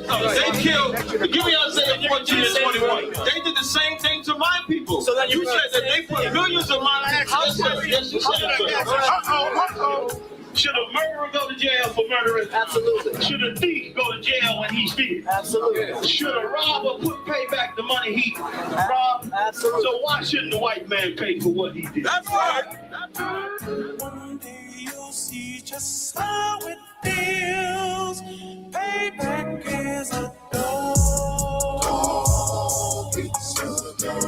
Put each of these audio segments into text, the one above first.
They killed, give me Isaiah 14 and 21. They did the same thing to my people. So you said that they put millions of my lives. Yes, you said. Should a murderer go to jail for murdering? Absolutely. Should a thief go to jail when he steals? Absolutely. Should a robber pay back the money he robbed? Absolutely. So why shouldn't the white man pay for what he did? That's right. One day you'll see just how it feels. Payback is a dog. It's a dog.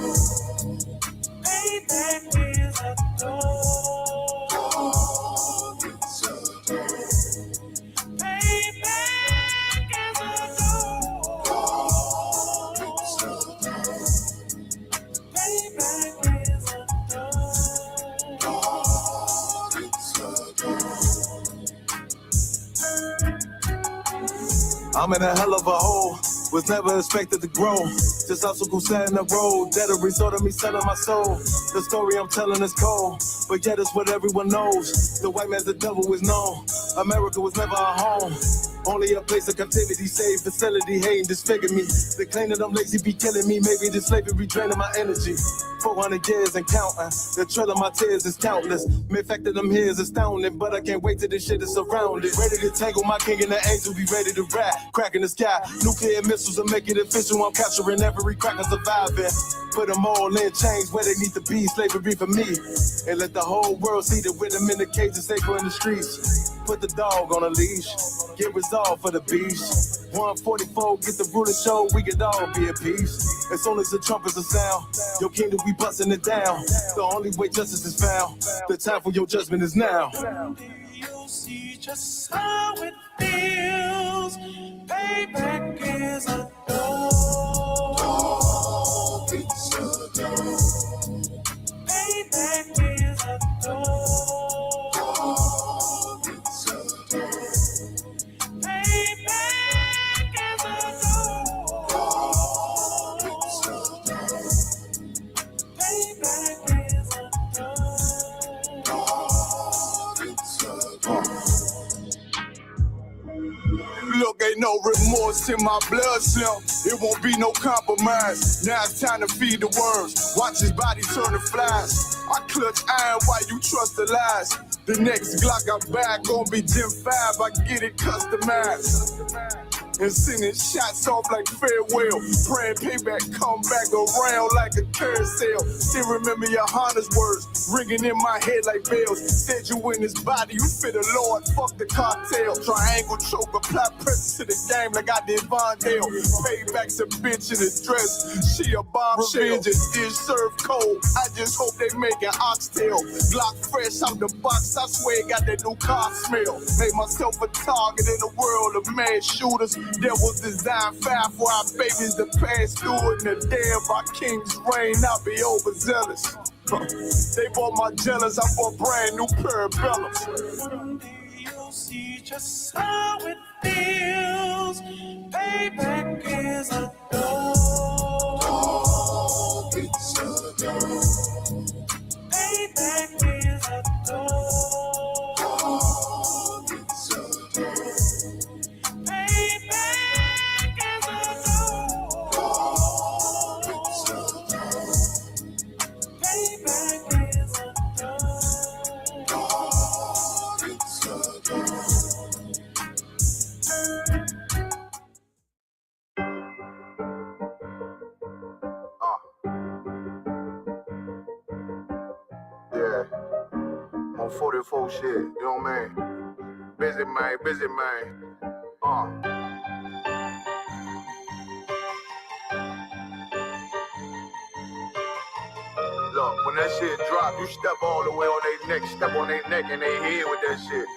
Payback is a dog. I'm in a hell of a hole, was never expected to grow. Just obstacle set in the road, that a result of me selling my soul. The story I'm telling is cold, but yet it's what everyone knows. The white man's the devil is known. America was never a home, only a place of captivity, safe facility, hating, disfigure me. They claim that I'm lazy, be killing me. Maybe the slavery draining my energy. 400 years and counting, the trail of my tears is countless. The fact that I'm here is astounding, but I can't wait till this shit is surrounded. Ready to tangle my king and the angel, be ready to rap. Cracking the sky, nuclear missiles will make it official. I'm capturing every cracker surviving. Put them all in chains where they need to be, slavery for me. And let the whole world see that with them in the cage and safer in the streets. Put the dog on a leash, get resolved for the beast. 144, get the ruler show, we could all be at peace. As soon as the trumpets are sound, your kingdom we busting it down. The only way justice is found, the time for your judgment is now. You'll see just how it feels. Payback is a dog. It's a dog. Payback is a dog. It's a dog. Payback is a dog. It's a dog. Payback is a dog. It's a dog. Look, ain't no remorse in my blood slim. It won't be no compromise. Now it's time to feed the worms. Watch his body turn to flies. I clutch iron while you trust the lies. The next Glock I buy gon' be Gen 5. I get it customized. And sending shots off like farewell. Praying payback come back around like a carousel. Still remember your Honda's words ringing in my head like bells. Said you in his body, you fit the Lord, fuck the cartel. Triangle choke, apply pressure to the game like I did Von Dale. Payback's a bitch in a dress, she a bombshell. Revenge is dish served cold, I just hope they make an oxtail. Block fresh out the box, I swear got that new car smell. Made myself a target in the world of mad shooters. There was design 5 for our babies to pass through. In the day of our king's reign, I'll be overzealous. They bought my jealous, I bought brand new parabellums. Someday you'll see just how it feels. Payback is a dog. It's a dog. Payback is a dog. It's a dog. Yeah, I'm on 44 shit, you know what I mean? Busy man, busy man. Look, when that shit drop, you step all the way on their neck, step on their neck and their head with that shit.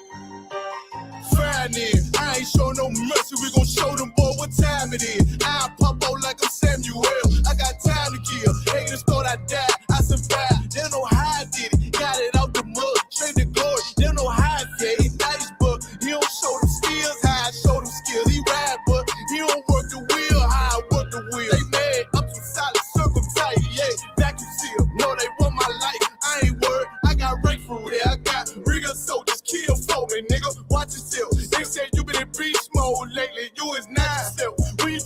Fine then, I ain't show no mercy, we gon' show them boy what time it is. I pop out like I'm Samuel, I got time to kill. Haters thought I died, I survived. They don't know how I did it, got it out the mud, straight to glory. They don't know how I did it, nice but he don't show them skills, how I show them skills. He ride but he don't work the wheel, how I work the wheel. They mad, I'm too solid, circle tight, yeah, vacuum seal. No, they want my life, I ain't worried. I got rank through there, I got rigor soldiers, kill for me, nigga. Watch yourself. They said you been in beast mode lately, you is not yourself.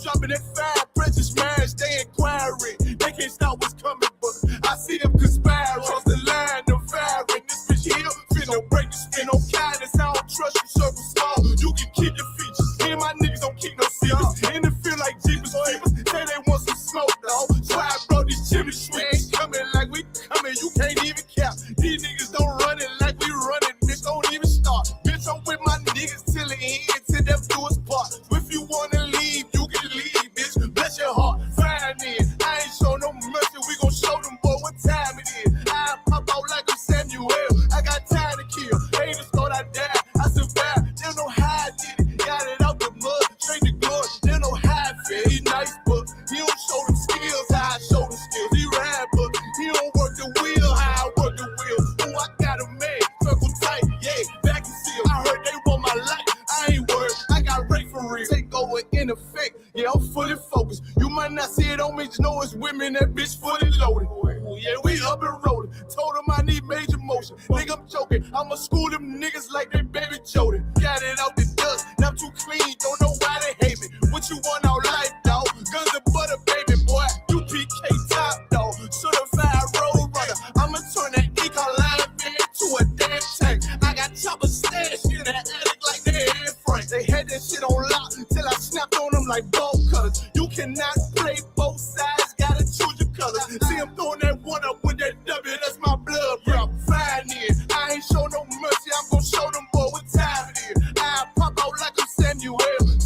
dropping that fire, precious smash, they inquiring. They can't stop what's coming, but I see them conspiring. Cross the line, them firing. This bitch here, finna break the spin on kindness. I don't trust you, circle small. You can keep your features. Me and my niggas don't keep no secrets. And it feel like Jeepers Creepers. Say they want some smoke, dog. So I brought these chimney sweets. Coming like we coming, you can't even cap. These niggas don't run it like we running. Bitch, don't even start. Bitch, I'm with my niggas till the end, till them do us part. If you wanna leave, you can leave, bitch. Bless your heart, fine in. I ain't show no mercy, we gon' show them boy what time it is. I pop out like I'm Samuel. I got time to kill. Haters thought I died, I survived. They don't know how I did it. Got it out the mud, straight to glory. They don't know how I feel. He nice, but he don't show them skills how I show them skills. He ride, but he don't work the wheel how I work the wheel. Ooh, I got a man, circle tight, yeah, back and seal. I heard they want my life, I ain't worried. I got rate for real. Take over in effect, yeah, I'm fully focused. You might not see it on me, just know it's women, that bitch fully loaded. Ooh, yeah, we up and rolling. Told them I need major motion. Think I'm joking, I'ma school them niggas like they baby Jordan. Got it out the dust, now I'm too clean, don't know why they hate me. What you want out life, dog? Guns and butter, baby boy. You PK top, dog. Certified road runner. I'ma turn that econ line into a damn tank. I got chopper stash in the attic like they Air Frank. They had that shit on lock till I snapped on them like bolt cutters. You cannot play both sides, gotta choose your colors. See, I'm throwing that one up with that W, that's my blood, bro. Fine in. I ain't show no mercy, I'm gonna show them boy what time it is. I pop out like I'm Samuel.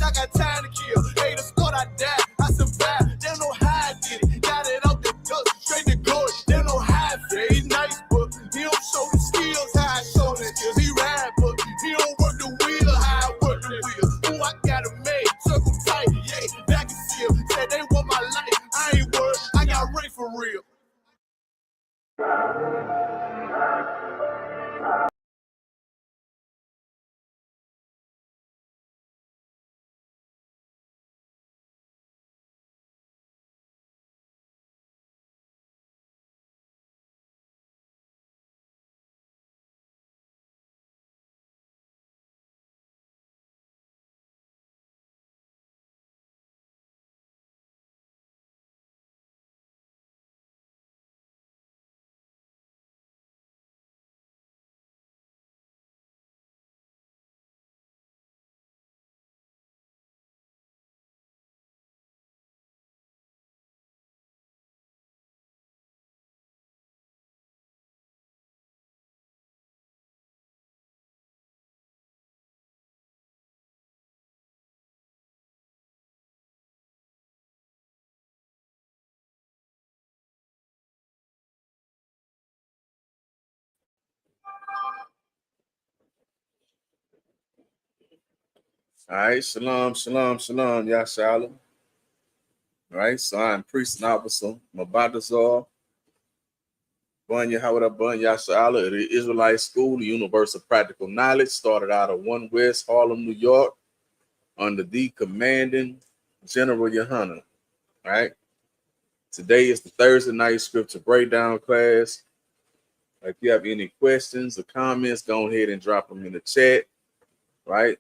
I got time to kill. Haters thought I died, I survived. They don't know how I did it. Got it out the dust, straight to glory. They don't know how I feel. He's nice, but he don't show the skills how I show the skills. He ride, but he don't work the wheel how I work the wheel. Ooh, I got a man, circle tight, yeah, back and seal. Said they want my life, I ain't worried. I got Ray for real. All right, shalom, shalom, shalom, Yashala. All right, so I'm priest and officer, Mabadazar, Bun Yahweh Bun Yashala at the Israelite School, the Universal Practical Knowledge, started out of 1 West Harlem, New York, under the commanding General Yohana. All right, today is the Thursday night scripture breakdown class. If you have any questions or comments, go ahead and drop them in the chat, right?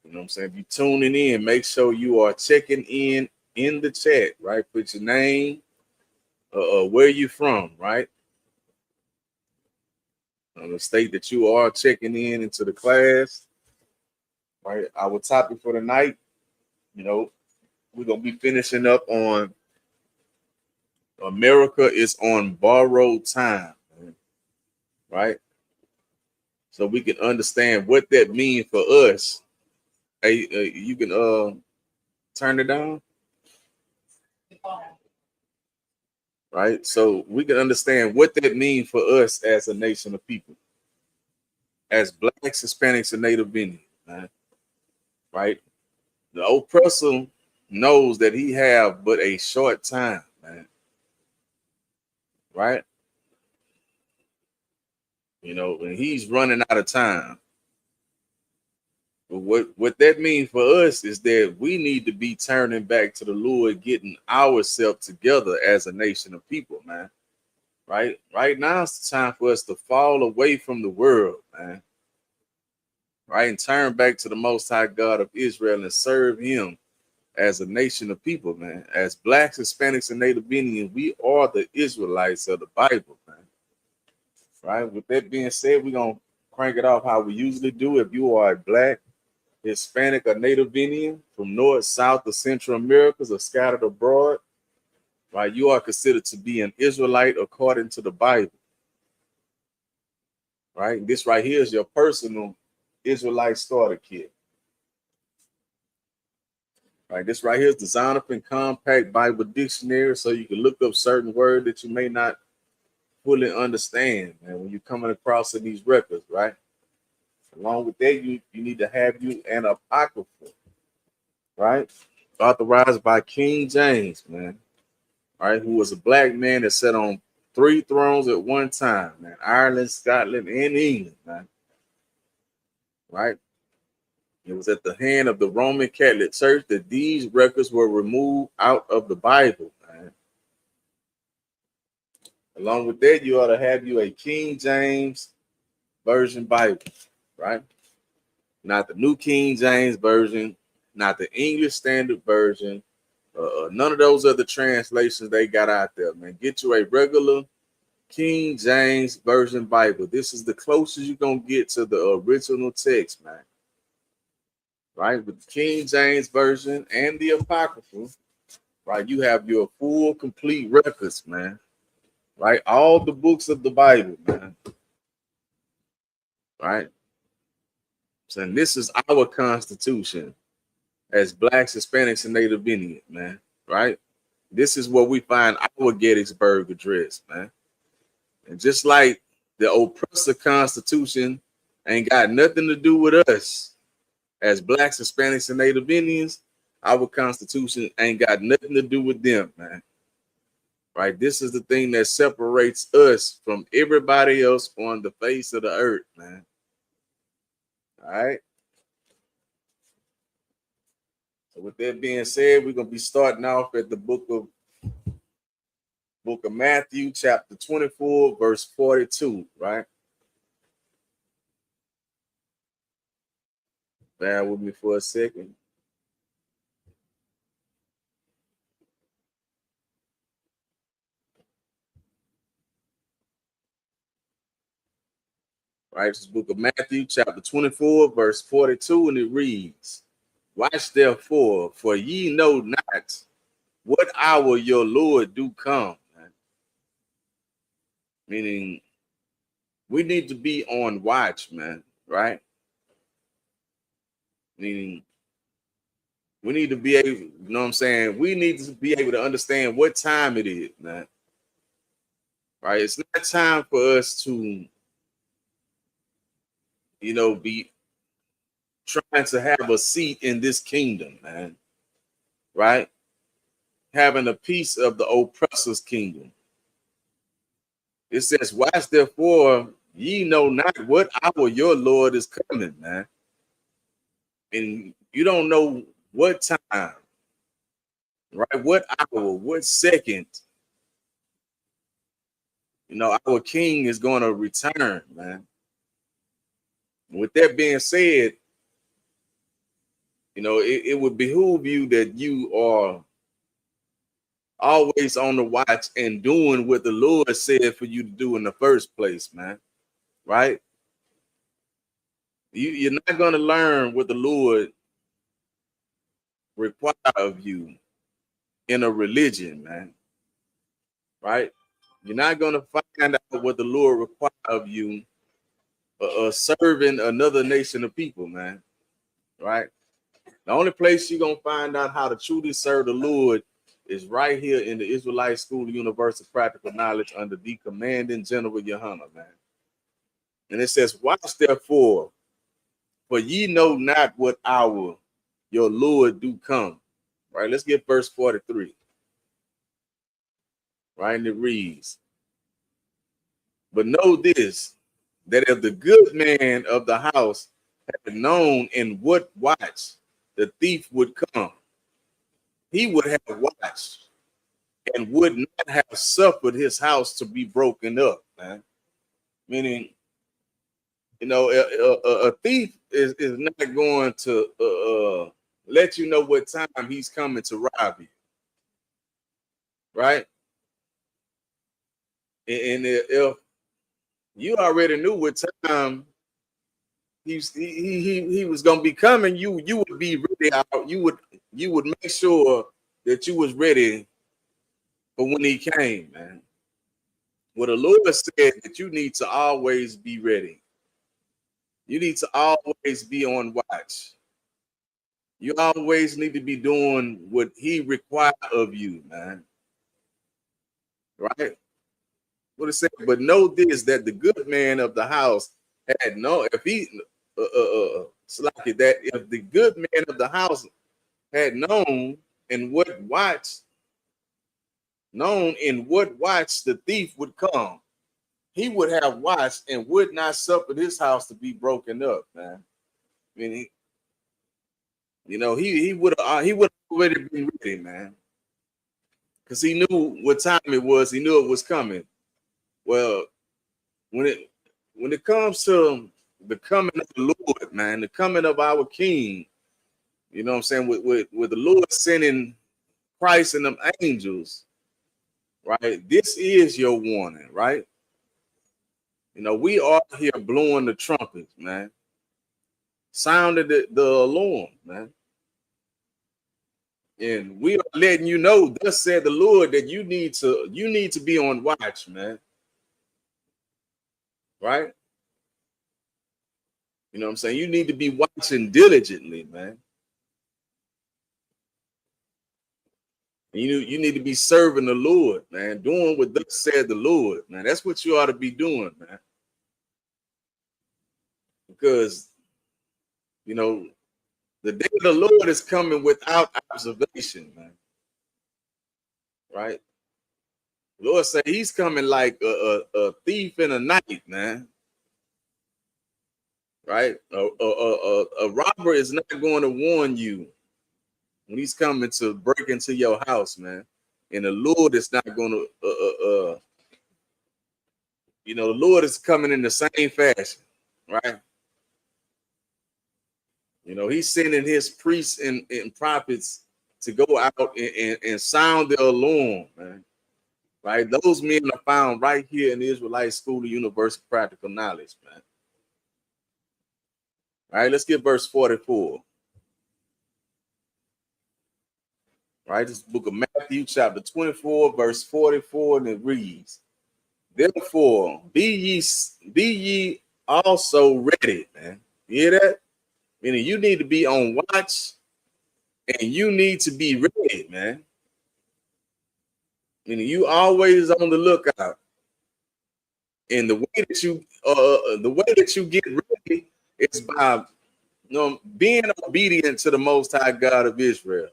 You know what I'm saying? If you're tuning in, make sure you are checking in the chat, right? Put your name, where you from, right? The state that you are checking in into the class, right? Our topic for tonight, you know, we're going to be finishing up on America is on borrowed time, right? So we can understand what that means for us. Hey, you can turn it down, right? So we can understand what that means for us as a nation of people, as Blacks, Hispanics, and Native Indians, right? The oppressor knows that he have but a short time, man, right? You know, and he's running out of time. But what that means for us is that we need to be turning back to the Lord, getting ourselves together as a nation of people, man. Right? Right now it's the time for us to fall away from the world, man. Right? And turn back to the Most High God of Israel and serve him as a nation of people, man. As blacks, Hispanics, and Native Indians, we are the Israelites of the Bible, man. Right? With that being said, we're going to crank it off how we usually do. If you are a black, Hispanic, or Native Indian from North, South, or Central Americas, or scattered abroad, right, you are considered to be an Israelite according to the Bible. Right? This right here is your personal Israelite starter kit. Right, this right here is designed up in compact Bible dictionary, so you can look up certain words that you may not fully understand, man, when you're coming across in these records, right? Along with that, you need to have you an apocrypha, right? Authorized by King James, man, right? Who was a black man that sat on 3 thrones at one time, man. Ireland, Scotland, and England, man. Right? It was at the hand of the Roman Catholic Church that these records were removed out of the Bible, man. Along with that, you ought to have you a King James Version Bible, right? Not the New King James Version, not the English Standard Version, none of those other translations they got out there, man. Get you a regular King James Version Bible. This is the closest you're going to get to the original text, man. Right? With the King James Version and the Apocrypha, right? You have your full, complete records, man. Right? All the books of the Bible, man. Right? So this is our Constitution as blacks, Hispanics, and Native Indians, man. Right? This is where we find our Gettysburg Address, man. And just like the oppressor Constitution ain't got nothing to do with us as blacks, Hispanics, and Native Indians, our Constitution ain't got nothing to do with them, man. Right? This is the thing that separates us from everybody else on the face of the earth, man. All right. So with that being said, we're gonna be starting off at the book of Matthew, chapter 24, verse 42, right? Bear with me for a second. Right, this book of Matthew, chapter 24, verse 42, and it reads, "Watch therefore, for ye know not what hour your Lord do come." Man. Meaning, we need to be on watch, man, right? Meaning, we need to be able, you know what I'm saying? We need to be able to understand what time it is, man. Right? It's not time for us to, be trying to have a seat in this kingdom, man. Right? Having a piece of the oppressor's kingdom. It says, "Watch therefore, ye know not what hour your Lord is coming," man. And you don't know what time, right? What hour, what second, our King is going to return, man. With that being said, it would behoove you that you are always on the watch and doing what the Lord said for you to do in the first place, man. Right? You're not going to learn what the Lord require of you in a religion, man. Right? You're not going to find out what the Lord require of you serving another nation of people, man. Right? The only place you're going to find out how to truly serve the Lord is right here in the Israelite School of Universal Practical Knowledge under the commanding General Yohana, man. And it says, "Watch therefore, for ye know not what hour your Lord do come." Right? Let's get verse 43. Right? And it reads, "But know this, that if the good man of the house had known in what watch the thief would come, he would have watched and would not have suffered his house to be broken up," man. Meaning, a thief is not going to let you know what time he's coming to rob you, right? And if you already knew what time he was gonna be coming, you would be ready out. You would make sure that you was ready for when he came, man. Well, the Lord said that you need to always be ready. You need to always be on watch. You always need to be doing what he required of you, man. Right? What it said, but know this, that the good man of the house had no, if he slack it, that if the good man of the house had known in what watch the thief would come, he would have watched and would not suffer his house to be broken up, man. I mean, he would have already been ready, man, because he knew what time it was. He knew it was coming. Well, when it comes to the coming of the Lord, man, the coming of our King, you know what I'm saying, with the Lord sending Christ and them angels, right? This is your warning, right? We are here blowing the trumpets, man, sounding the alarm, man. And we are letting you know, thus said the Lord, that you need to be on watch, man. Right? You know what I'm saying? You need to be watching diligently, man. You need to be serving the Lord, man, doing what thus said the Lord, man. That's what you ought to be doing, man. Because the day of the Lord is coming without observation, man. Right? The Lord said he's coming like a thief in the night, man. Right? A robber is not going to warn you when he's coming to break into your house, man. And the Lord is not going to, the Lord is coming in the same fashion, right? He's sending his priests and prophets to go out and sound the alarm, man. Right? Those men are found right here in the Israelite School of Universal Practical Knowledge, man. All right, let's get verse 44. Right, this book of Matthew, chapter 24, verse 44, and it reads, therefore, be ye also ready, man. You hear that? Meaning you need to be on watch and you need to be ready, man. Meaning you always on the lookout. And the way that you get ready is by being obedient to the Most High God of Israel.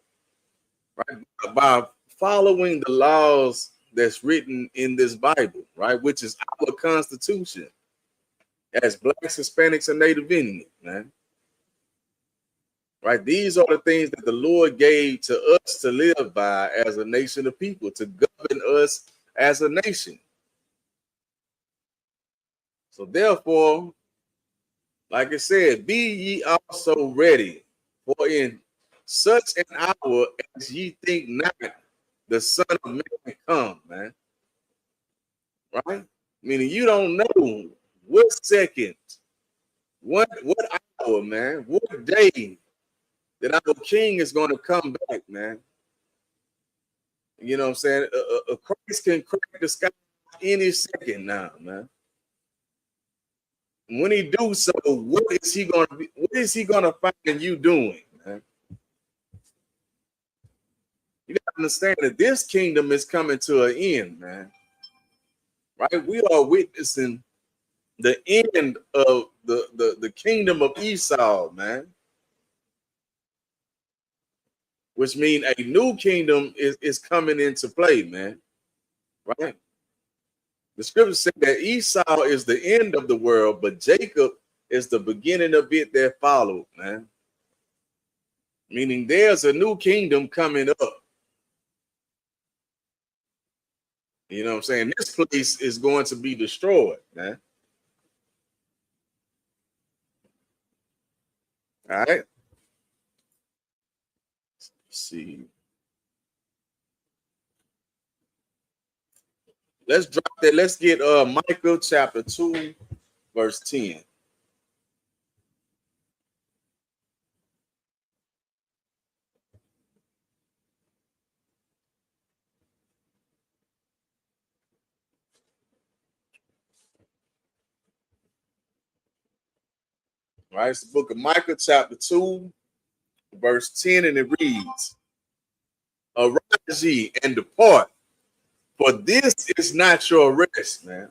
Right? By following the laws that's written in this Bible, right? Which is our Constitution as Blacks, Hispanics, and Native Indians, man. Right? These are the things that the Lord gave to us to live by as a nation of people, to govern us as a nation. So therefore, like I said, be ye also ready, for in such an hour as ye think not, the Son of Man come, man. Right? Meaning you don't know what second, what hour, man, what day that our King is going to come back, man. You know what I'm saying? Christ can crack the sky any second now, man. When he do so, what is he going to find you doing, man? You got to understand that this kingdom is coming to an end, man. Right? We are witnessing the end of the kingdom of Esau, man. Which means a new kingdom is coming into play, man. Right? The scripture said that Esau is the end of the world, but Jacob is the beginning of it that followed, man. Meaning there's a new kingdom coming up. You know what I'm saying? This place is going to be destroyed, man. All right. see. Let's drop that. Let's get Micah chapter 2, verse 10. Right, it's the book of Micah, chapter 2, verse 10, and it reads, Arise ye and depart, for this is not your rest, man.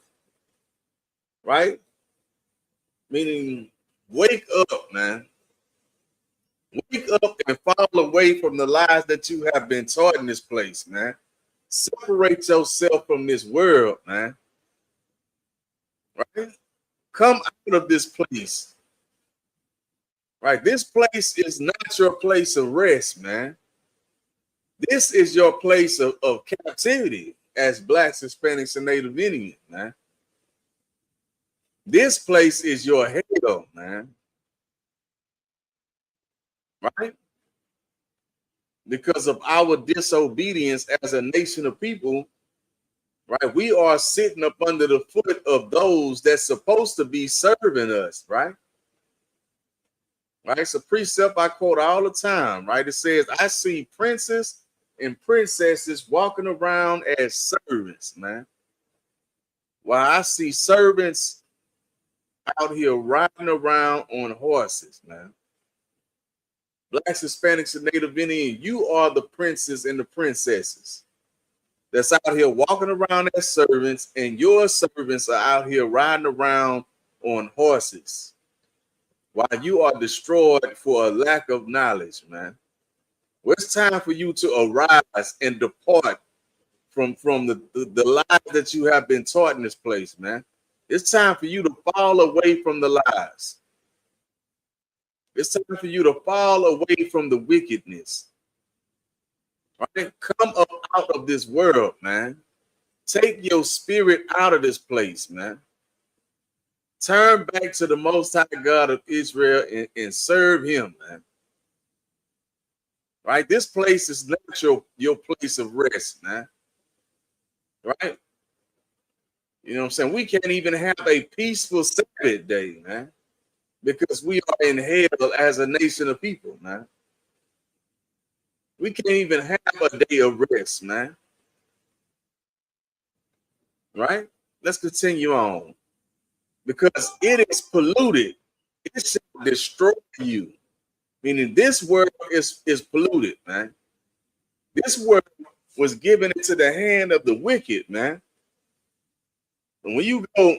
Right? Meaning, wake up, man. Wake up and fall away from the lies that you have been taught in this place, man. Separate yourself from this world, man. Right? Come out of this place. Right? This place is not your place of rest, man. This is your place of captivity as Blacks, Hispanics, and Native Indians, man. This place is your hell, man. Right? Because of our disobedience as a nation of people, right? We are sitting up under the foot of those that's supposed to be serving us, right? Right? It's a precept I quote all the time, right? It says, I see princes and princesses walking around as servants, man. While I see servants out here riding around on horses, man. Blacks, Hispanics, and Native Indians, you are the princes and the princesses that's out here walking around as servants, and your servants are out here riding around on horses while you are destroyed for a lack of knowledge, man. Well, it's time for you to arise and depart from the lies that you have been taught in this place, man. It's time for you to fall away from the lies. It's time for you to fall away from the wickedness. Right? Come up out of this world, man. Take your spirit out of this place, man. Turn back to the Most High God of Israel and serve him, man. Right? This place is not your place of rest, man. Right? You know what I'm saying? We can't even have a peaceful Sabbath day, man, because we are in hell as a nation of people, man. We can't even have a day of rest, man. Right? Let's continue on. Because it is polluted, it shall destroy you. Meaning this world is polluted, man. This world was given into the hand of the wicked, man. And when you go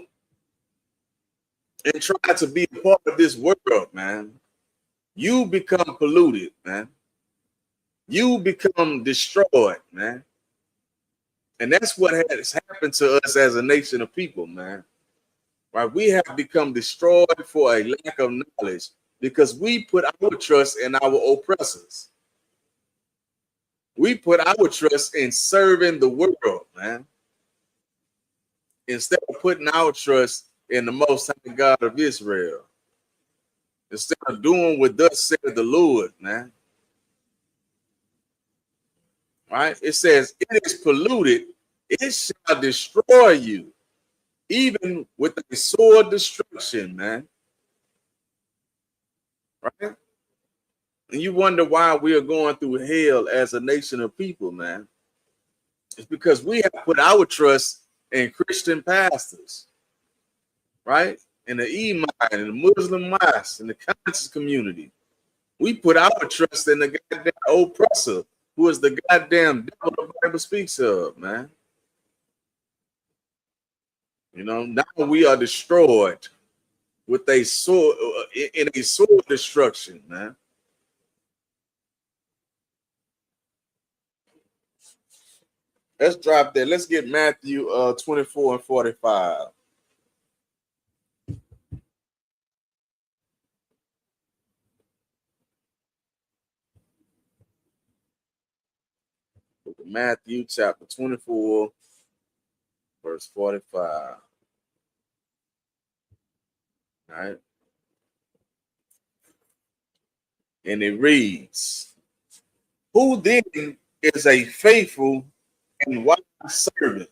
and try to be a part of this world, man, you become polluted, man. You become destroyed, man. And that's what has happened to us as a nation of people, man. Right? We have become destroyed for a lack of knowledge because we put our trust in our oppressors. We put our trust in serving the world, man, instead of putting our trust in the Most High God of Israel. Instead of doing what thus said the Lord, man. Right? It says, it is polluted, it shall destroy you, even with a sword destruction, man. Right? And you wonder why we are going through hell as a nation of people, man. It's because we have put our trust in Christian pastors, right? In the Imam, in the Muslim mosque, in the conscious community. We put our trust in the goddamn oppressor, who is the goddamn devil the Bible speaks of, man. You know, now we are destroyed with a sword, in a sword destruction, man. Let's drop that. Let's get Matthew 24 and 45. Matthew chapter 24, verse 45. All right. And it reads, Who then is a faithful and wise servant,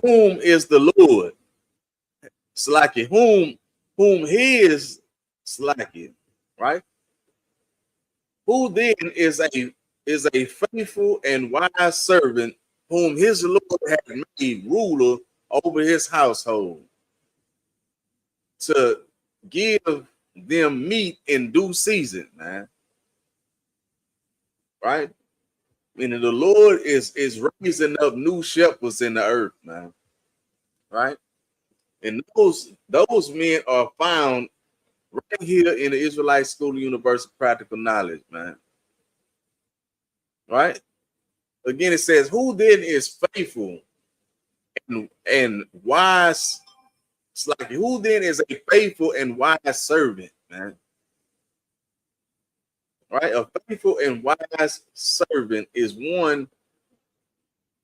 whom is the Lord slacking, whom he is slacking, right? Who then is a faithful and wise servant, whom his Lord has made ruler over his household, to give them meat in due season, man. Right? Meaning the Lord is raising up new shepherds in the earth, man. Right? And those men are found right here in the Israelite School of Universal Practical Knowledge, man. Right? Again, it says, who then is faithful and wise? It's like, who then is a faithful and wise servant, man? Right? A faithful and wise servant is one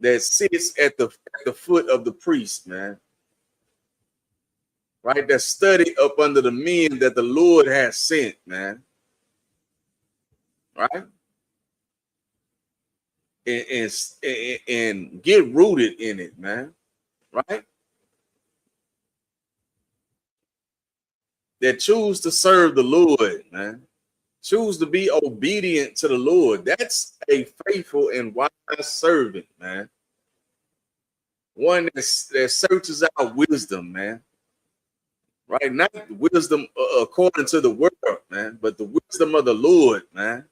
that sits at the foot of the priest, man. Right? That study up under the men that the Lord has sent, man. Right? And get rooted in it, man. Right? That choose to serve the Lord, man. Choose to be obedient to the Lord. That's a faithful and wise servant, man. One that searches out wisdom, man. Right? Not wisdom according to the world, man, but the wisdom of the Lord, man.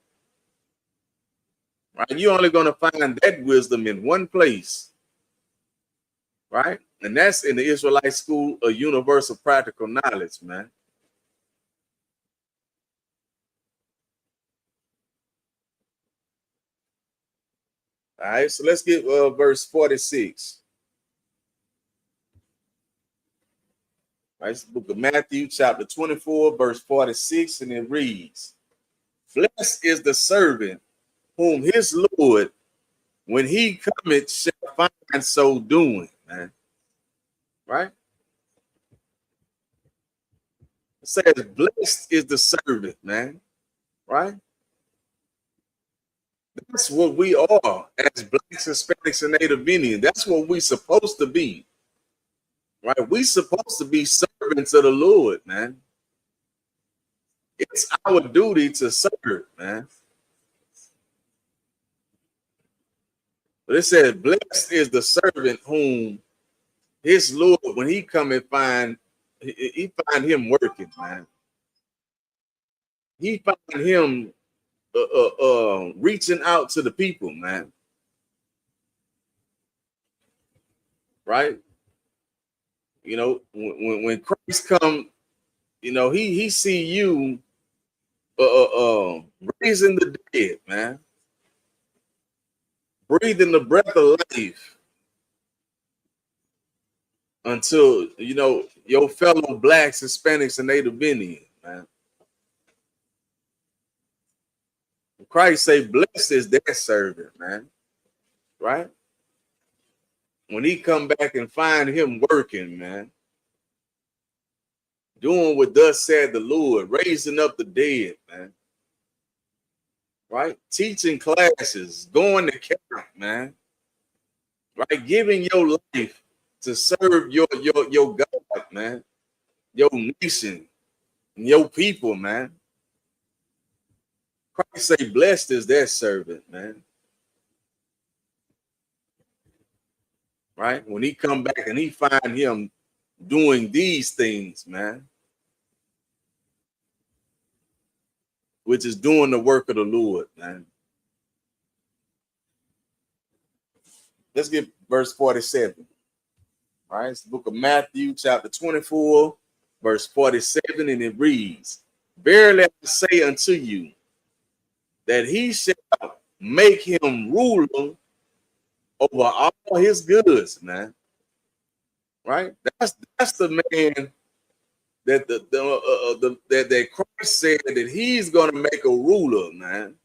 Right? You're only going to find that wisdom in one place. Right? And that's in the Israelite School of Universal Practical Knowledge, man. All right, so let's get verse 46. All right, it's the book of Matthew, chapter 24, verse 46, and it reads, blessed is the servant whom his Lord, when he cometh, shall find so doing, man. Right? It says, blessed is the servant, man. Right? That's what we are as Blacks, Hispanics, and Native Indians. That's what we're supposed to be. Right? We're supposed to be servants of the Lord, man. It's our duty to serve, man. But it says, blessed is the servant whom his Lord, when he come and find him working, man. He find him reaching out to the people, man. Right? You know, when Christ come, you know, he see you raising the dead, man. Breathing the breath of life until, you know, your fellow Blacks, Hispanics, and Native Indians, man. Christ say, blessed is that servant, man. Right? When he come back and find him working, man. Doing what thus said the Lord, raising up the dead, man. Right? Teaching classes, going to camp, man. Right? Giving your life to serve your God, man. Your nation, and your people, man. Christ say, blessed is that servant, man. Right? When he come back and he find him doing these things, man. Which is doing the work of the Lord, man. Let's get verse 47. All right, it's the book of Matthew, chapter 24, verse 47, and it reads, verily I say unto you, that he shall make him ruler over all his goods, man. Right? That's the man that that Christ said that he's gonna make a ruler, man.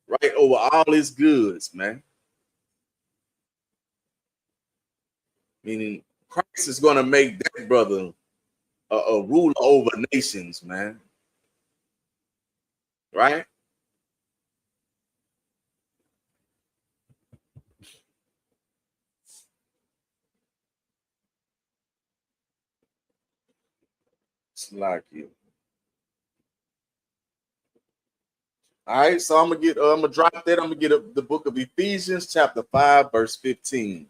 Right, over all his goods, man. Meaning Christ is gonna make that brother a ruler over nations, man. Right? Like you. All right, so I'm gonna drop that. I'm gonna get the book of Ephesians, chapter 5, verse 15.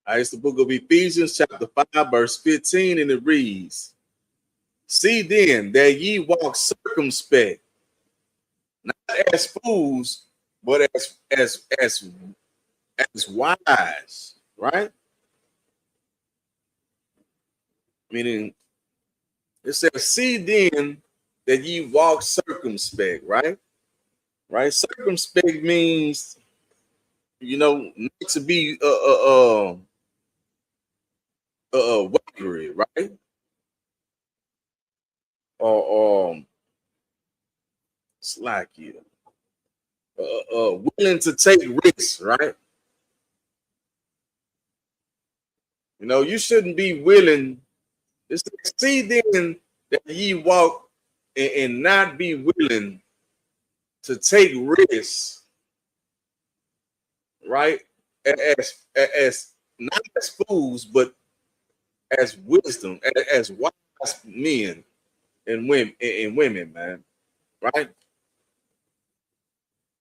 All right, it's the book of Ephesians, chapter 5, verse 15, and it reads: See then that ye walk circumspect, not as fools, but as wise, right? Meaning it says, see then that ye walk circumspect, right? Right? Circumspect means, not to be wavery, right? Or slack you, willing to take risks, right? You shouldn't be willing. It's like, see then that ye walk and not be willing to take risks, right? As not as fools, but as wisdom, as wise men and women, man, right?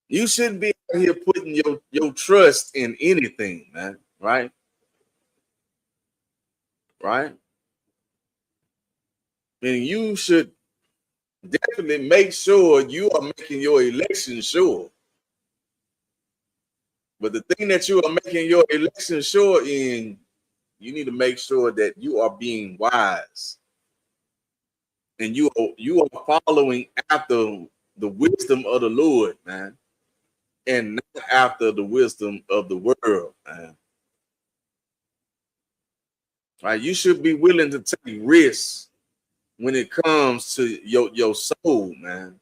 You shouldn't be out here putting your trust in anything, man, right? Right? And you should definitely make sure you are making your election sure. But the thing that you are making your election sure in, you need to make sure that you are being wise and you are following after the wisdom of the Lord, man, and not after the wisdom of the world, man. Right? You should be willing to take risks when it comes to your soul, man.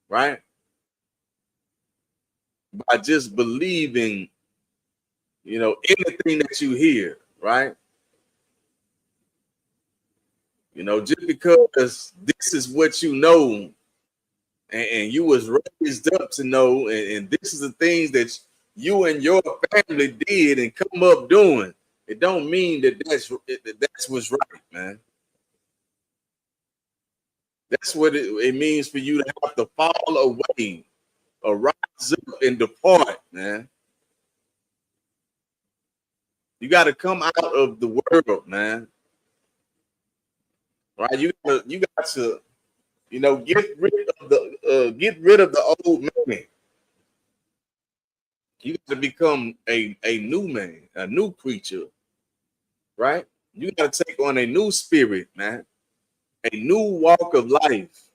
Right? By just believing, anything that you hear, right? Just because this is what you know and you was raised up to know, and this is the things that you and your family did and come up doing, it don't mean that's what's right, man. That's what it means for you to have to fall away or rise up and depart, man. You got to come out of the world, man. Right? You got to get rid of the old man. You got to become a new man, a new creature, right? You got to take on a new spirit, man, a new walk of life,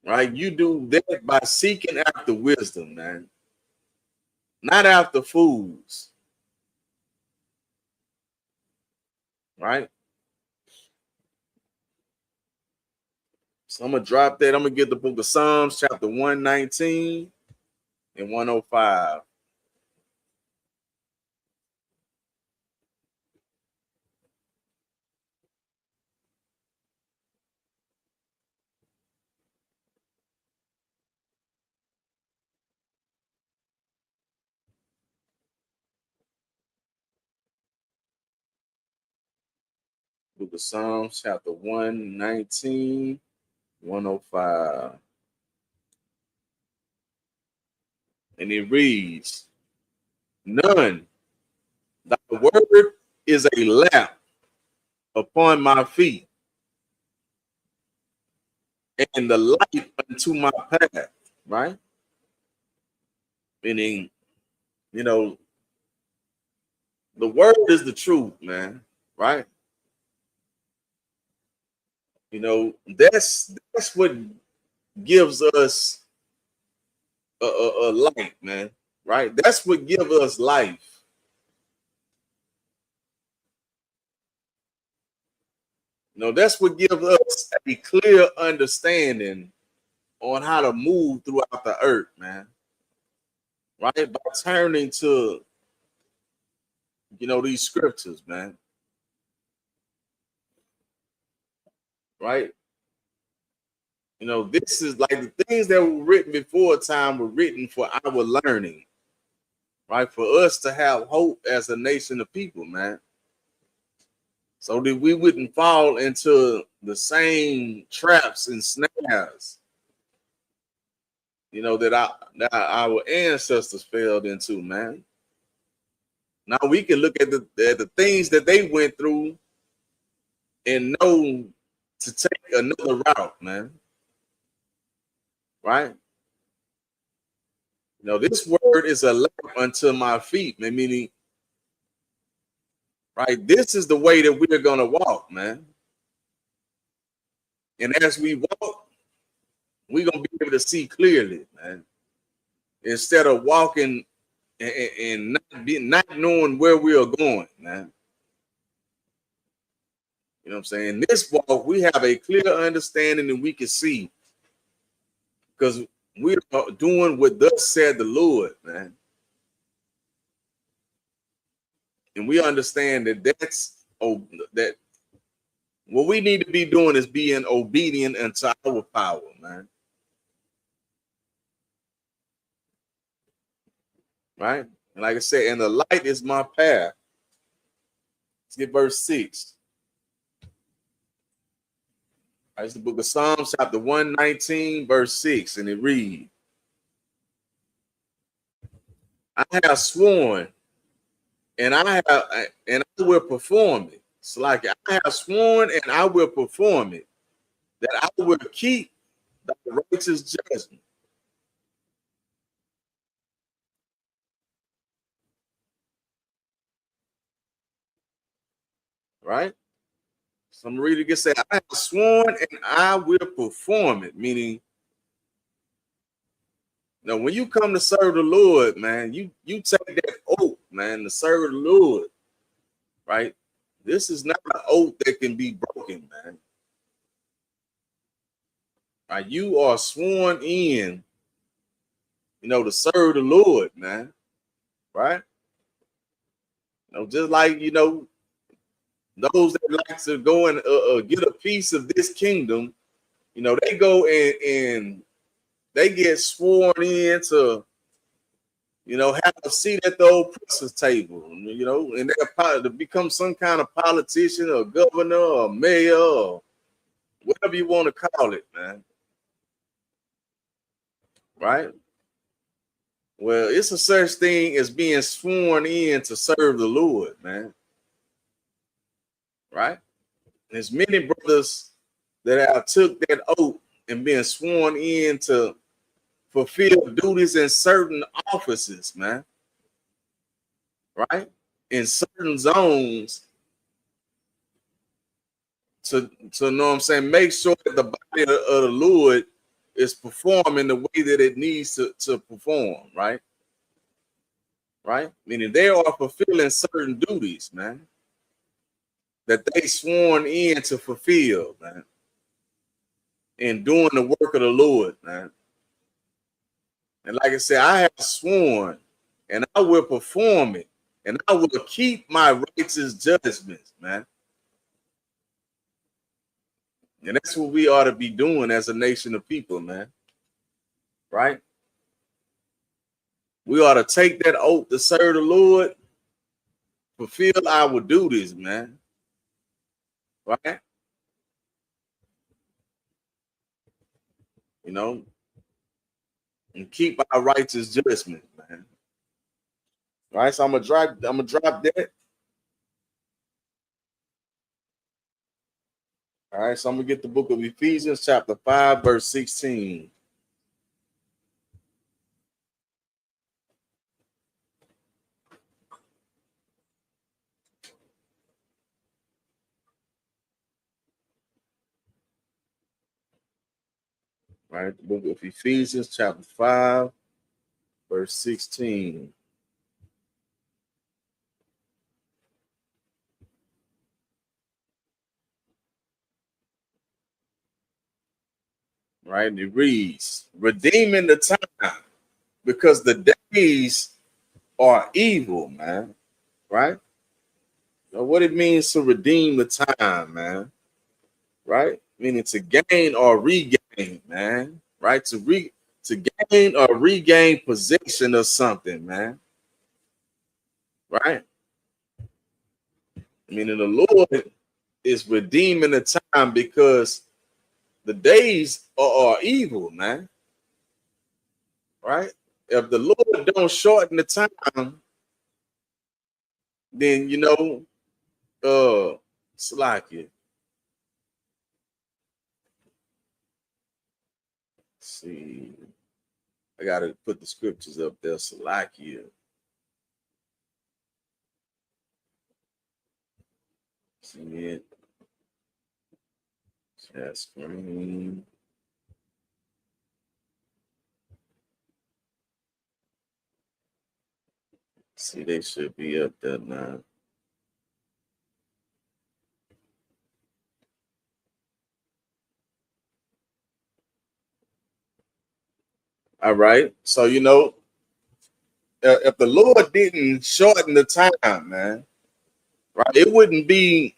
right? You do that by seeking after wisdom, man, not after fools, right? So I'm gonna drop that. I'm gonna get the book of Psalms, chapter 119 and 105. Book of Psalms, chapter 119, 105. And it reads, None, thy word is a lamp upon my feet and the light unto my path, right? Meaning, you know, the word is the truth, man, right? That's what gives us a light, man, right? That's what gives us life. That's what gives us a clear understanding on how to move throughout the earth, man. right? By turning to, these scriptures, man, right? This is like the things that were written before time were written for our learning, right? For us to have hope as a nation of people, man. So that we wouldn't fall into the same traps and snares, that our ancestors fell into, man. Now we can look at the things that they went through and know to take another route, man. Right? This word is a lamp unto my feet, man. Meaning, right? This is the way that we're gonna walk, man. And as we walk, we're gonna be able to see clearly, man. Instead of walking and not knowing where we are going, man. You know what I'm saying? This walk, we have a clear understanding and we can see because we are doing what thus said the Lord, man. And we understand that what we need to be doing is being obedient unto our power, man. Right? And like I said, and the light is my path. Let's get verse 6. It's the book of Psalms, chapter 119, verse 6, and it reads, I have sworn, and I will perform it. It's like I have sworn, and I will perform it, that I will keep the righteous judgment. Right? Some reader can say, I have sworn, and I will perform it. Meaning, when you come to serve the Lord, man, you take that oath, man, to serve the Lord, right? This is not an oath that can be broken, man. Right? You are sworn in, to serve the Lord, man. Right? Just like those that like to go and get a piece of this kingdom, they go and they get sworn in to have a seat at the oppressor's table, and they're to become some kind of politician or governor or mayor or whatever you want to call it, man. Right? Well, it's a such thing as being sworn in to serve the Lord, man. Right? There's many brothers that have took that oath and been sworn in to fulfill duties in certain offices, man. Right? In certain zones to know what I'm saying, make sure that the body of the Lord is performing the way that it needs to perform, right? Right? Meaning they are fulfilling certain duties, man, that they sworn in to fulfill, man, and doing the work of the Lord, man. And like I said, I have sworn and I will perform it and I will keep my righteous judgments, man. And that's what we ought to be doing as a nation of people, man. Right? We ought to take that oath to serve the Lord, fulfill our duties, man. Right? And keep our righteous judgment, man. All right, so I'm gonna drop that. All right, so I'm gonna get the book of Ephesians, chapter 5, verse 16. All right, the book of Ephesians, chapter 5, verse 16. Right, and it reads, redeeming the time because the days are evil, man. Right? Now, what it means to redeem the time, man. Right? Meaning to gain or regain, man. Right? To gain or regain possession of something, man. Right? Meaning the Lord is redeeming the time because the days are evil, man. Right? If the Lord don't shorten the time, then Salakia. See, I gotta put the scriptures up there, Salakia. See it. Share screen. See, they should be up there now. All right. So if the Lord didn't shorten the time, man, right, it wouldn't be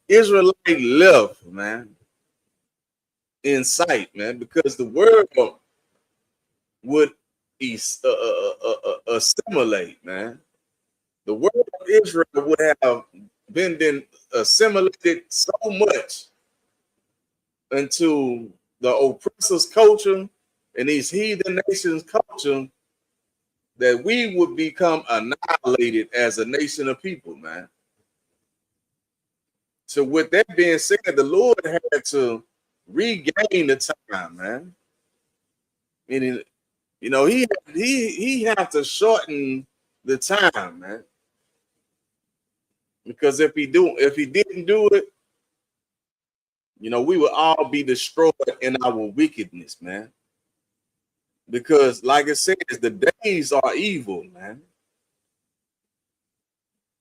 Israelite left, man, in sight, man, because the world would assimilate, man. The world of Israel would have been assimilated so much into the oppressor's culture and these heathen nations' culture that we would become annihilated as a nation of people, man. So with that being said, the Lord had to regain the time, man. Meaning, he had to shorten the time, man. Because if he didn't do it, we would all be destroyed in our wickedness, man. Because, like it says, the days are evil, man.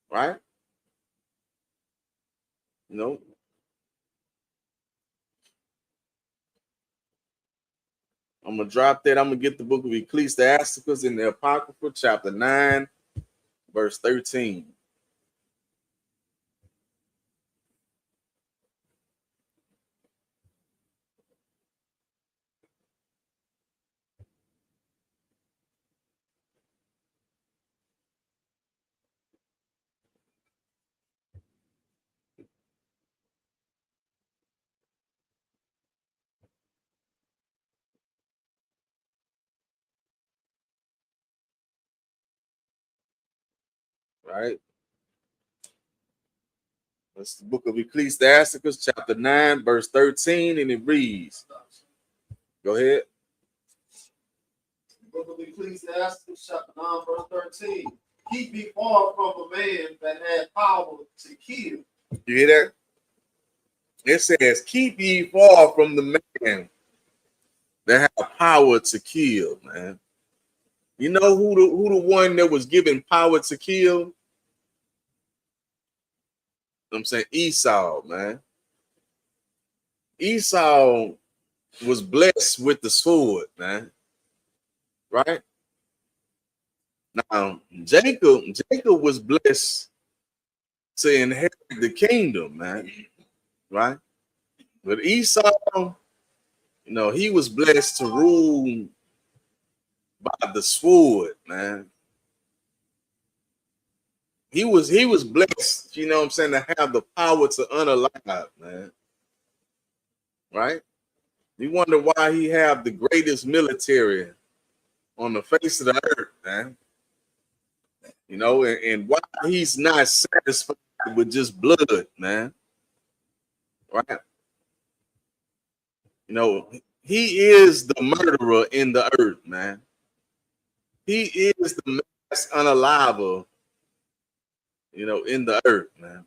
Right? I'm gonna drop that. I'm gonna get the book of Ecclesiasticus in the Apocrypha, chapter 9, verse 13. Right? That's the book of Ecclesiasticus, chapter 9, verse 13, and it reads. Go ahead. Book of Ecclesiastes, chapter 9, verse 13. Keep me far from a man that had power to kill. You hear that? It says, keep ye far from the man that have power to kill, man. You know who the one that was given power to kill? I'm saying Esau, man. Esau was blessed with the sword, man. Right? Now, Jacob was blessed to inherit the kingdom, man. Right? But Esau, he was blessed to rule by the sword, man. He was blessed, to have the power to unalive, man. Right? You wonder why he have the greatest military on the face of the earth, man. And why he's not satisfied with just blood, man. Right? He is the murderer in the earth, man. He is the mass unaliver, in the earth, man.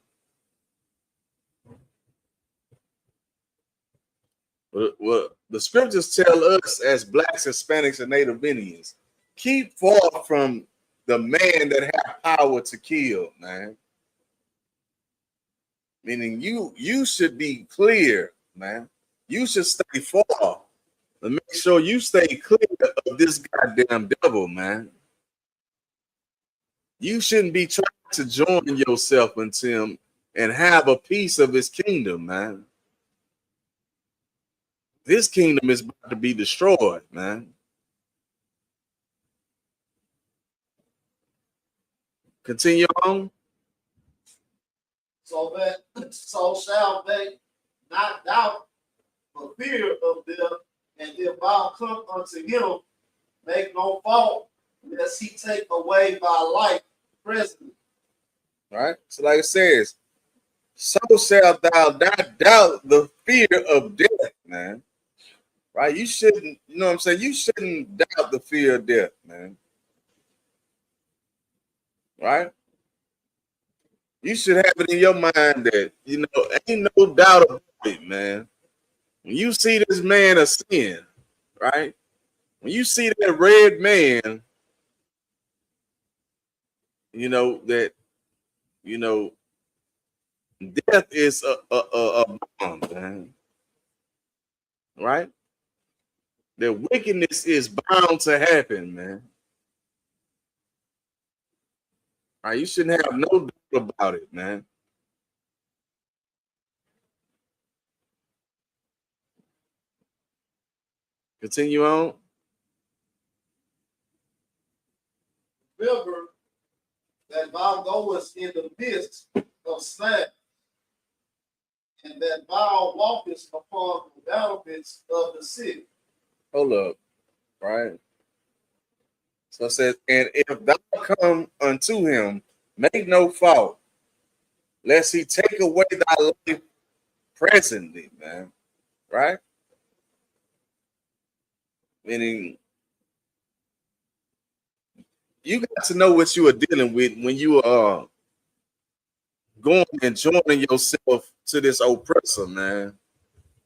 Well, the scriptures tell us as blacks, Hispanics, and Native Indians, keep far from the man that have power to kill, man. Meaning you should be clear, man. You should stay far But make sure you stay clear of this goddamn devil, man. You shouldn't be trying to join yourself into him and have a piece of his kingdom, man. This kingdom is about to be destroyed, man. Continue on. So shall they not doubt for fear of death, and if thou come unto him, make no fault, lest he take away thy life presently. Right? So like it says, so shalt thou not doubt the fear of death, man. Right? You shouldn't, you know what I'm saying? You shouldn't doubt the fear of death, man. Right? You should have it in your mind that, you know, ain't no doubt about it, man. When you see this man of sin, right? When you see that red man, you know, that, you know, death is a bomb, man. Right? That wickedness is bound to happen, man. Right? You shouldn't have no doubt about it, man. Continue on. Remember that thou goest in the midst of snares, and that thou walkest upon the battlements of the city. Hold up. Right? So it says, and if thou come unto him, make no fault, lest he take away thy life presently, man. Right? Meaning, you got to know what you are dealing with when you are going and joining yourself to this oppressor, man.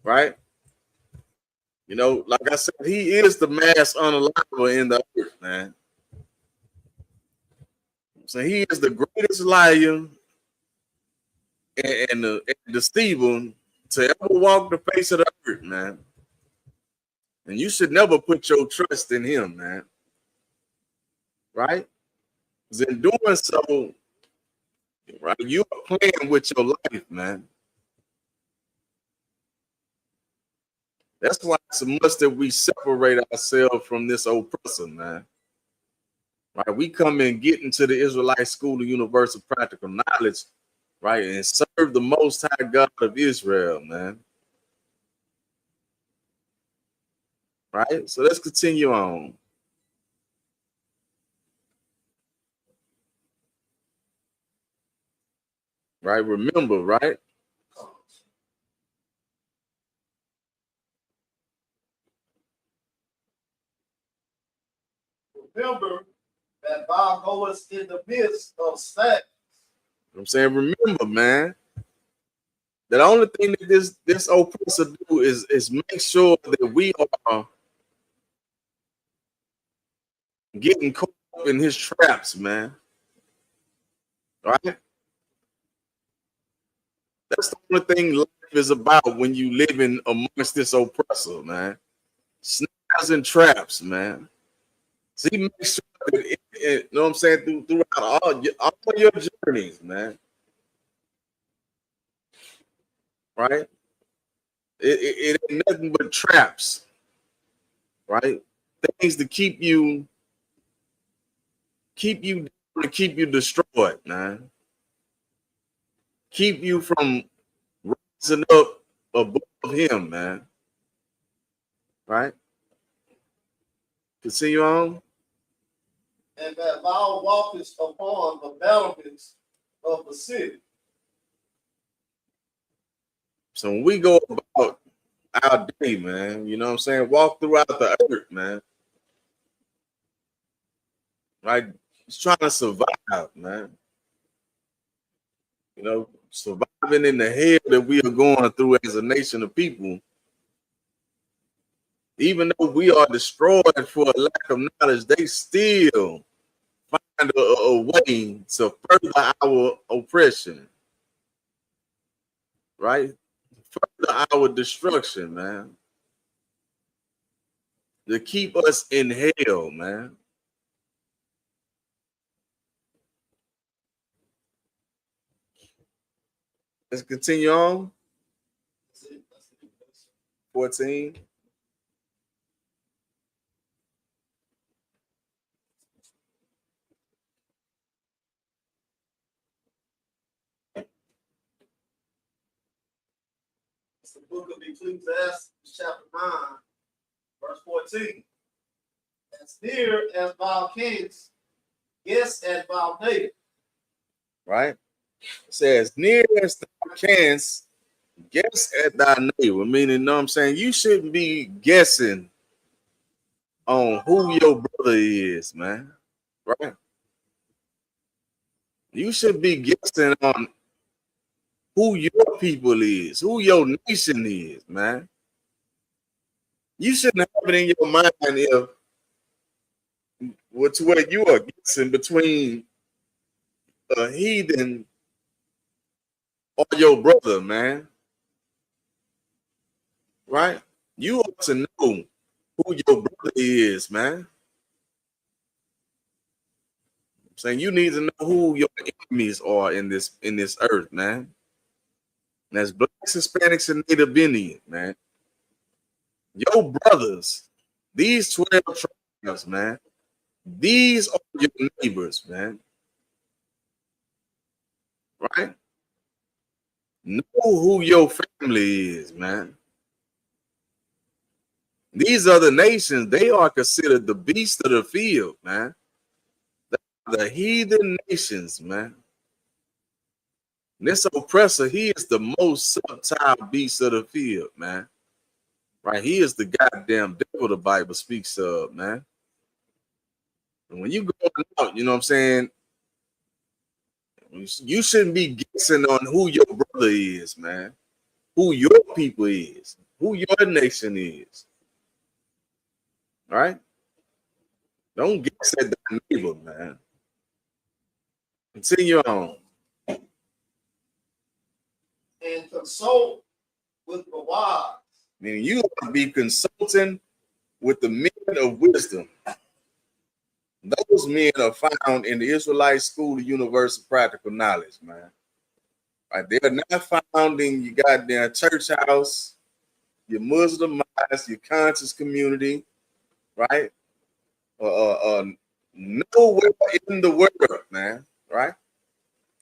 Right? You know, like I said, he is the mass unaliver in the earth, man. So he is the greatest liar and the Stephen to ever walk the face of the earth, man. And you should never put your trust in him, man. Right? Because in doing so, right, you are playing with your life, man. That's why it's a must that we separate ourselves from this oppressor, man. Right? We come and get into the Israelite School of Universal Practical Knowledge, right, and serve the Most High God of Israel, man. Right? So let's continue on. Right? Remember, right? Remember that thou goest in the midst of snares. I'm saying, remember, man. The only thing that this oppressor do is make sure that we are getting caught up in his traps, man. Right? That's the only thing life is about when you living amongst this oppressor, man. Snares and traps, man. So he makes sure that you know what I'm saying, throughout all your journeys, man. Right? It ain't nothing but traps, right? Things to keep you to keep you destroyed, man. Keep you from rising up above him, man. Right? Continue on. And that thou walkest upon the battlements of the city. So when we go about our day, man, you know what I'm saying? Walk throughout the earth, man. Right? Just trying to survive, man. You know, surviving in the hell that we are going through as a nation of people. Even though we are destroyed for a lack of knowledge, they still find a way to further our oppression. Right? Further our destruction, man. to keep us in hell, man. Let's continue on. 14. It's the book of Ecclesiastes, chapter 9, verse 14. As near as thou canst, guess at thou neighbor. Right? It says, near as thou canst, guess at thy neighbor. Meaning, you know what I'm saying? You shouldn't be guessing on who your brother is, man. Right? You should be guessing on who your people is, who your nation is, man. You shouldn't have it in your mind if what's what you are guessing between a heathen or your brother, man. Right? You ought to know who your brother is, man. I'm saying you need to know who your enemies are in this earth, man. And that's blacks, Hispanics, and Native Indians, man. Your brothers, these 12 tribes, man. These are your neighbors, man. Right? Know who your family is, man. These other nations, they are considered the beast of the field, man. The heathen nations, man. And this oppressor, he is the most subtle beast of the field, man. Right? He is the goddamn devil the Bible speaks of, man. And when you go out, you know what I'm saying? You shouldn't be guessing on who your brother is, man. Who your people is, who your nation is. All right? Don't guess at the neighbor, man. Continue on. And consult with the wise. Meaning you ought to be consulting with the men of wisdom. Those men are found in the Israelite School of Universal Practical Knowledge, man. Right? They are not found in your goddamn church house, your Muslim mosque, your conscious community, right? Nowhere in the world, man, right?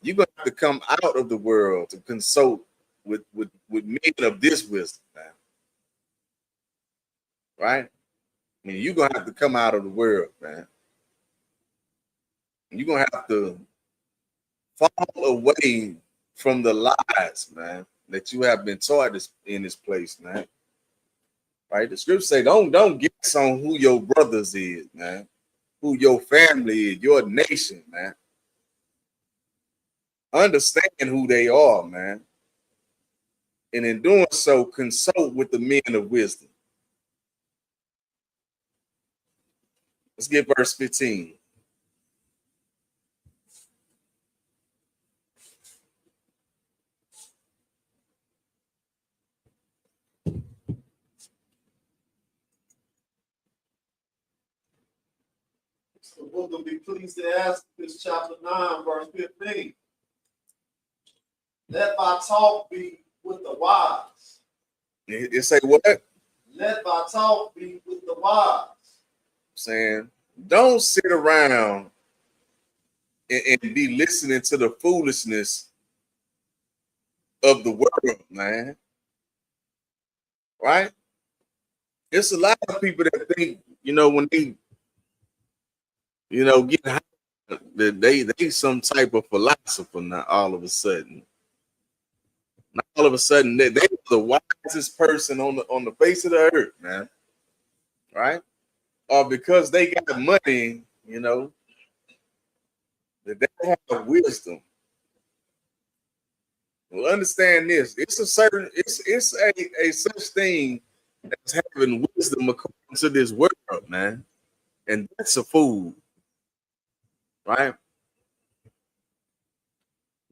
You're gonna have to come out of the world to consult with men of this wisdom, man. Right? I mean, you're gonna have to come out of the world, man. You're gonna have to fall away from the lies, man, that you have been taught in this place, man. Right? The scriptures say, don't guess on who your brothers is, man, who your family is, your nation, man. Understand who they are, man. And in doing so, consult with the men of wisdom. Let's get verse 15. It's the book of Ecclesiastes, chapter 9, verse 15. Let thy talk be with the wise. It say what? Let thy talk be with the wise. Saying, don't sit around and be listening to the foolishness of the world, man. Right? It's a lot of people that think, when they, get high, that they some type of philosopher now all of a sudden. Now all of a sudden they're the wisest person on the face of the earth, man. Right? Or because they got money, that they have wisdom. Well, understand this. It's a such thing as having wisdom according to this world, man. And that's a fool. Right?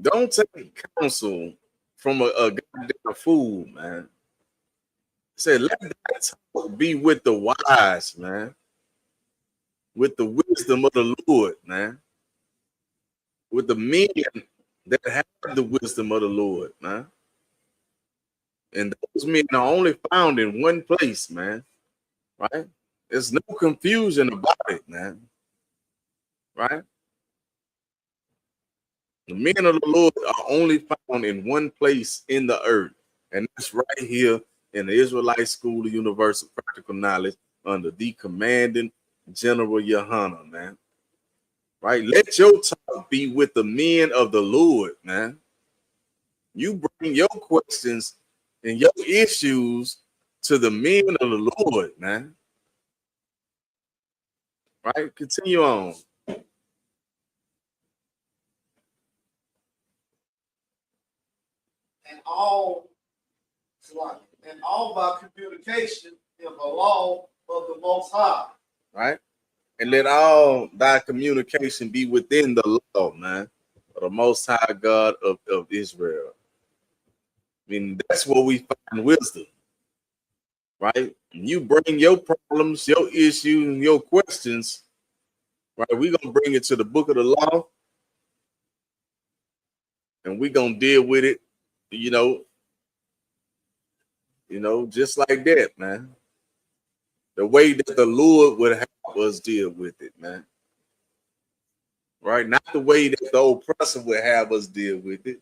Don't take counsel from a goddamn fool, man. said, let that talk be with the wise, man. With the wisdom of the Lord, man. With the men that have the wisdom of the Lord, man. And those men are only found in one place, man. Right? There's no confusion about it, man. Right? The men of the Lord are only found in one place in the earth, and that's right here in the Israelite School of Universal Practical Knowledge under the commanding General Yohana, man. Right? Let your talk be with the men of the Lord, man. You bring your questions and your issues to the men of the Lord, man. Right? Continue on. And all by communication in the law of the Most High. Right? And let all thy communication be within the law, man, of the Most High God of Israel. I mean, that's where we find wisdom, right? You bring your problems, your issues, and your questions, right? We're going to bring it to the book of the law, and we're going to deal with it, you know, just like that, man. The way that the Lord would have us deal with it, man. Right? Not the way that the oppressor would have us deal with it.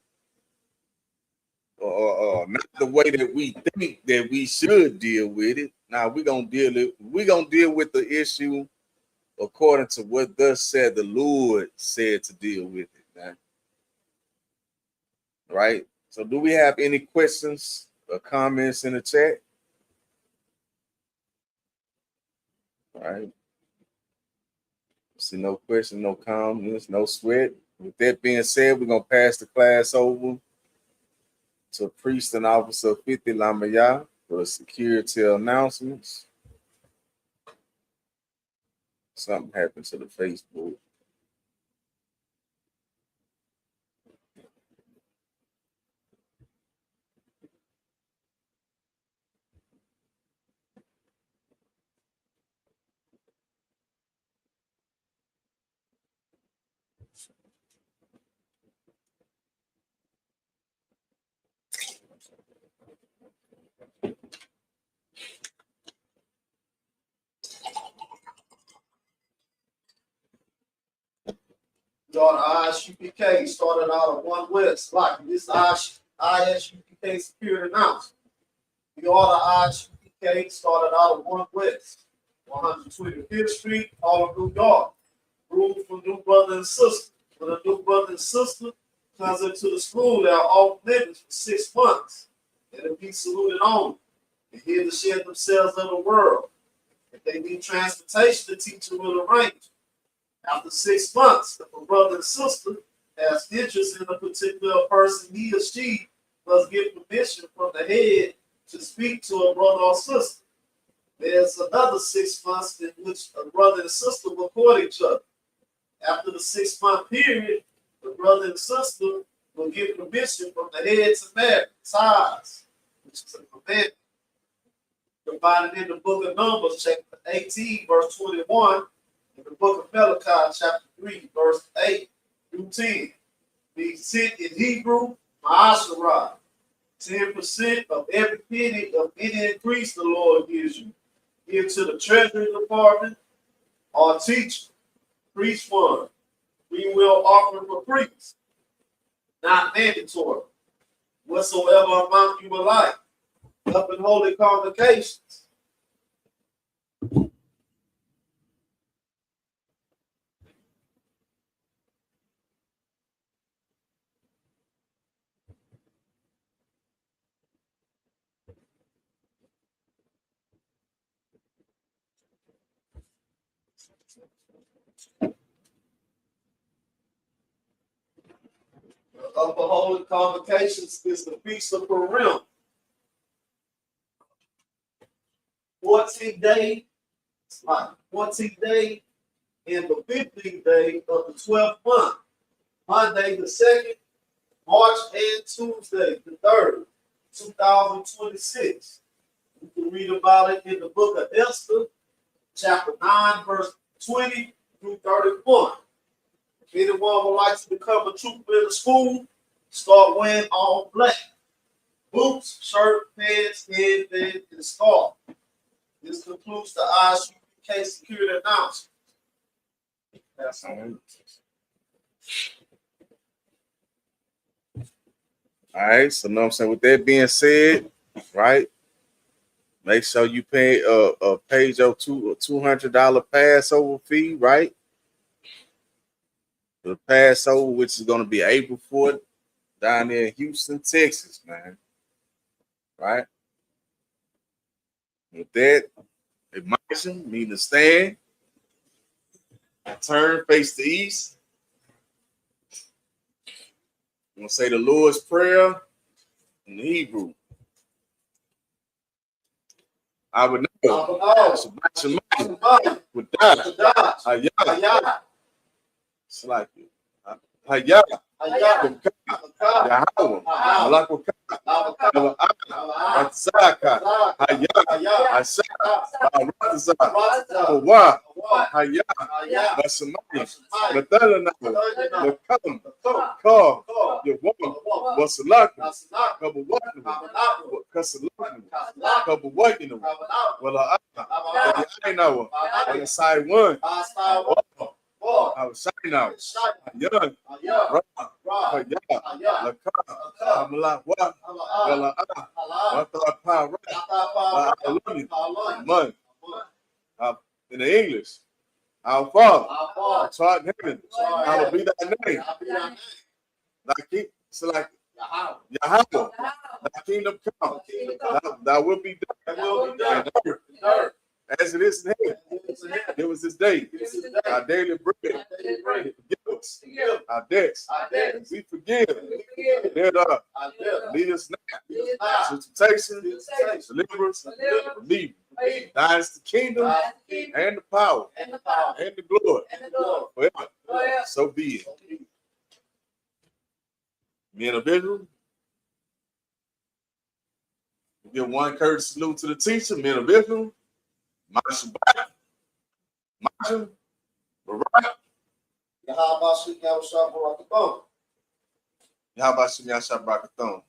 Or not the way that we think that we should deal with it. Now we're gonna deal with the issue according to what thus said the Lord said to deal with it, man. Right? So do we have any questions or comments in the chat? All right. See no question, no comments, no sweat. With that being said, we're gonna pass the class over to Priest and Officer 50 Lamaya for the security announcements. Something happened to the Facebook. Daughter ISUPK started out at 1 West. Like this ISUPK security announcement. The order ISUPK started out at 1 West, 125th Street, all of New York. Room for new brother and sister. When a new brother and sister comes into the school, they are off limits for 6 months. And to be saluted on. And here to share themselves of the world. If they need transportation, the teacher will arrange. After 6 months, if a brother and sister has interest in a particular person, he or she must get permission from the head to speak to a brother or sister. There's another 6 months in which a brother and sister will court each other. After the 6 month period, the brother and sister will get permission from the head to marry, ties, which is a commandment. Provided in the book of Numbers, chapter 18, verse 21. In the book of Malachi, chapter 3, verse 8 through 10, being sent in Hebrew, Ma'asharah, 10% of every penny of any increase the Lord gives you. Give to the treasury department or teacher, priest fund. We will offer for priests, not mandatory. Whatsoever amount you would like, up in holy convocations. Upper holy convocations is the Feast of Purim. 14th day, like 14th day and the 15th day of the 12th month. Monday the 2nd, March, and Tuesday the 3rd, 2026. You can can read about it in the book of Esther, chapter 9, verse 20 through 31. If anyone would like to become a trooper in the school, start wearing all black. Boots, shirt, pants, headband, and scarf. This concludes the Isupk security announcement. That's all. All right, so know what I'm saying. With that being said, right, make sure you pay your $200 Passover fee, right? The Passover, which is going to be April 4th, down there in Houston, Texas, man. Right? With that, imagine, mean to stand, turn, face the east. I'm going to say the Lord's Prayer in the Hebrew. I would know. With that. It's like it. Hayah. Yahweh. Malakwa. Ratzaka. Hayah. Asha. Ratza. Wa. Hayah. Basamaya. Mathalana. Lakam. Ka. Yawan. Wasalaka. Kabawatu. Kasalaka. Kabawatu. Wala. Aynawa. Wala Sai one. I was shining out. Young. In the English, our Father, taught heaven, hallowed be thy name. Like Yahweh, thy kingdom come, thy will be done on earth as it is in heaven. Give us this day our daily bread. Forgive us our debts. We forgive thereof. Lead us not to temptation, deliver us from evil. Thine is the kingdom and the power and the glory forever. So be it. Men of Israel, we give one courteous salute to the teacher. Men of Israel, Isupk, Barak. Yahabashim Yahushua Barakathon. Yahabashim Yahushua Barakathon.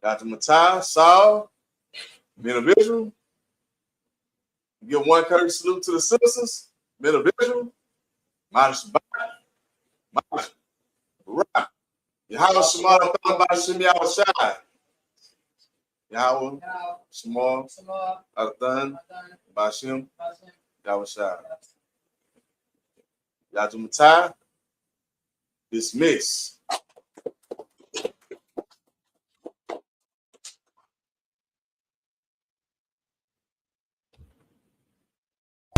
Dr. Matai, Saul, men of Israel. Give one courteous salute to the sisters. Men of Israel, Isupk, Barak. Yahweh Shema Bashim Yahushua. Yahweh Shema Athan Bashim Yahushua. Dr. Matai, dismiss.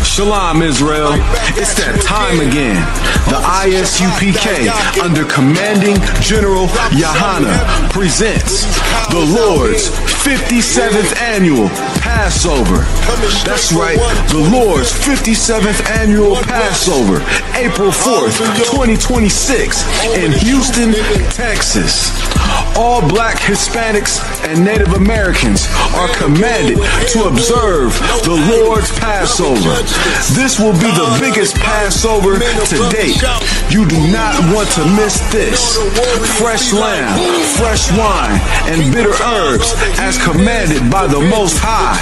Shalom, Israel. It's that time again. The ISUPK, under commanding General Yahana, presents the Lord's 57th annual Passover. That's right, the Lord's 57th annual Passover, April 4th, 2026, in Houston, Texas. All Black, Hispanics, and Native Americans are commanded to observe the Lord's Passover. This will be the biggest Passover to date. You do not want to miss this. Fresh lamb, fresh wine, and bitter herbs as commanded by the Most High.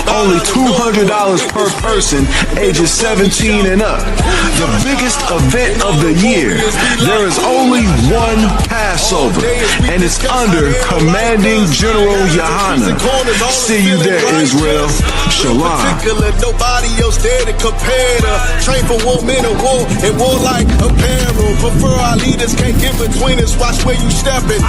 Only $200 per person, ages 17 and up. The biggest event of the year. There is only one Passover, and it's under commanding General Yahana. See you there, Israel. Shalom. Nobody else there to compare to. Train for war, men of war, and war like apparel. Prefer our leaders, can't get between us. Watch where you stepping.